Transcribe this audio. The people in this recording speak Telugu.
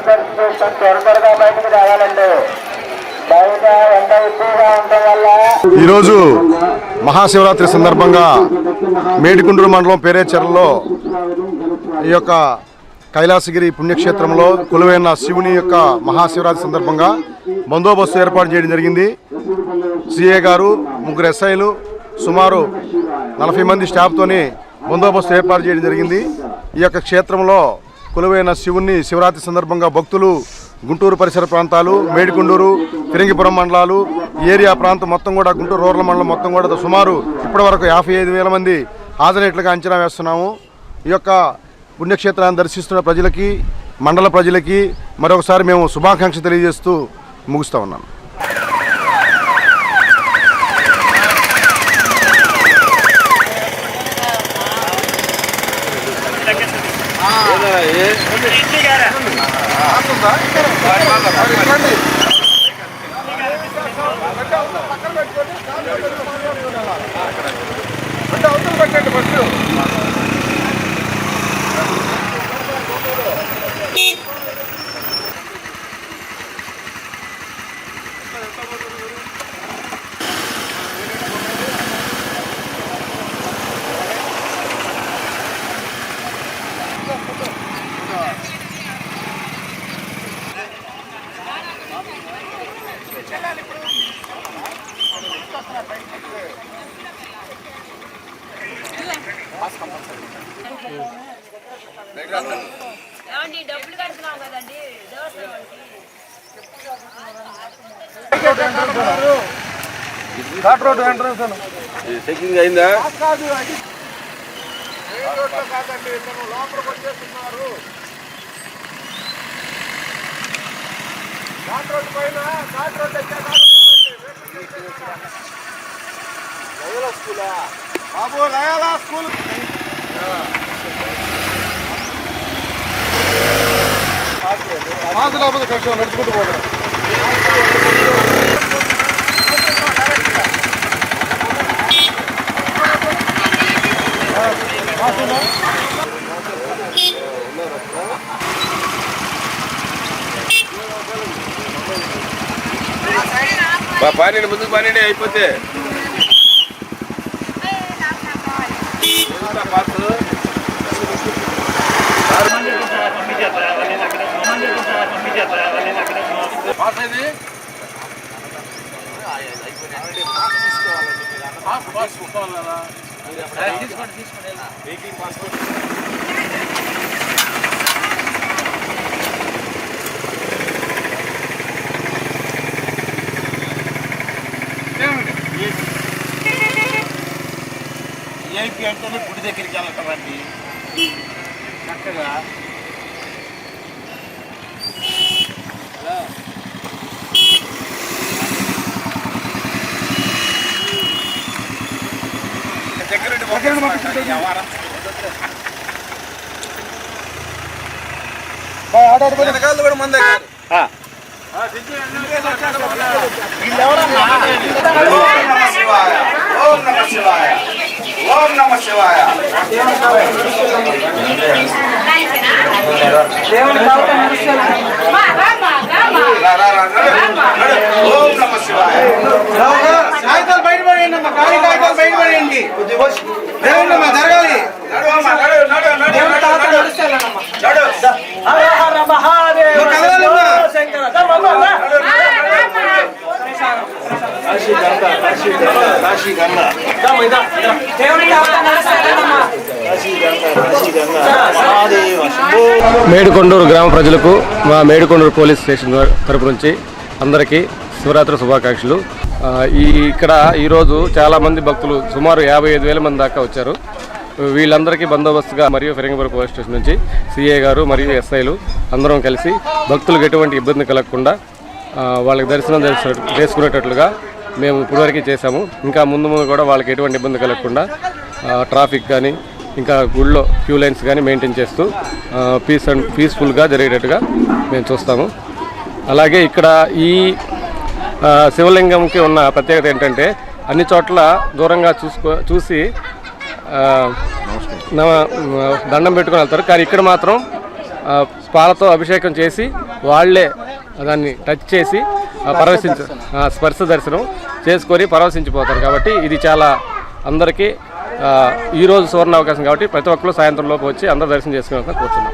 త్వరగా బయటకు రావాలండి. బయట ఎండ ఎక్కువగా ఉండడం వల్ల ఈరోజు మహాశివరాత్రి సందర్భంగా మేడికుండూరు మండలం పేరేచెర్లలో ఈ యొక్క కైలాసగిరి పుణ్యక్షేత్రంలో కొలువైన శివుని యొక్క మహాశివరాత్రి సందర్భంగా బందోబస్తు ఏర్పాటు చేయడం జరిగింది. సిఏ గారు, 3 ఎస్ఐలు, సుమారు 40 మంది స్టాఫ్తోని బందోబస్తు ఏర్పాటు చేయడం జరిగింది. ఈ యొక్క క్షేత్రంలో కొలువైన శివుని శివరాత్రి సందర్భంగా భక్తులు గుంటూరు పరిసర ప్రాంతాలు, మేడికుండూరు, ఫిరంగిపురం మండలాలు, ఏరియా ప్రాంతం మొత్తం కూడా, గుంటూరు రూరల్ మండలం మొత్తం కూడా సుమారు ఇప్పటివరకు 55,000 మంది హాజరైనట్లుగా అంచనా వేస్తున్నాము. ఈ యొక్క పుణ్యక్షేత్రాన్ని దర్శిస్తున్న ప్రజలకి, మండల ప్రజలకి మరొకసారి మేము శుభాకాంక్షలు తెలియజేస్తూ ముగిస్తూ ఉన్నాను. డబ్బులు కడుతున్నాం కదండి రోడ్ ఎంట్రన్స్ చెకింగ్ అయిందా? కాదండి, లోపలికి వచ్చేస్తున్నారు. ఘాట్ రోడ్డు పైన ఘాట్ రోడ్డు స్కూలా బాబు, లయాలా స్కూల్ కాకపోతే కష్టం నడుచుకుంటూ పోతాం. పానీ ముందుకు పానీ అయిపోతే ఏపీ అంటేనే గుడి దగ్గరికి వెళ్ళటండి చక్కగా. వెనకాల కూడా మందే ఓం నమ శివాయ, ఓం నమ శివాయ. ఓం నమ శివాయ. కాగితాలు బయటపడేయండి అమ్మా, కాగితాలు బయటపడేయండి. జరగాలి. మేడికొండూరు గ్రామ ప్రజలకు మా మేడికొండూరు పోలీస్ స్టేషన్ తరపు నుంచి అందరికీ శివరాత్రి శుభాకాంక్షలు. ఇక్కడ ఈరోజు చాలామంది భక్తులు సుమారు 55,000 మంది దాకా వచ్చారు. వీళ్ళందరికీ బందోబస్తుగా మరియు ఫిరంగిపురం పోలీస్ స్టేషన్ నుంచి సిఏ గారు మరియు ఎస్ఐలు అందరం కలిసి భక్తులకు ఎటువంటి ఇబ్బంది కలగకుండా వాళ్ళకి దర్శనం చేసుకునేటట్లుగా మేము ఇప్పటివరకు చేశాము. ఇంకా ముందు కూడా వాళ్ళకి ఎటువంటి ఇబ్బంది కలగకుండా ట్రాఫిక్ కానీ ఇంకా గుళ్ళో క్యూ లైన్స్ కానీ మెయింటైన్ చేస్తూ పీస్ఫుల్గా జరిగేటట్టుగా మేము చూస్తాము. అలాగే ఇక్కడ ఈ శివలింగంకి ఉన్న ప్రత్యేకత ఏంటంటే అన్ని చోట్ల దూరంగా చూసి దండం పెట్టుకుని వెళ్తారు. కానీ ఇక్కడ మాత్రం పాలతో అభిషేకం చేసి వాళ్ళే దాన్ని టచ్ చేసి స్పర్శ దర్శనం చేసుకొని పరవశించిపోతారు. కాబట్టి ఇది చాలా అందరికీ ఈరోజు సువర్ణ అవకాశం కాబట్టి ప్రతి ఒక్కరు సాయంత్రం లోపు వచ్చి అందరూ దర్శనం చేసుకుని కూర్చున్నాం.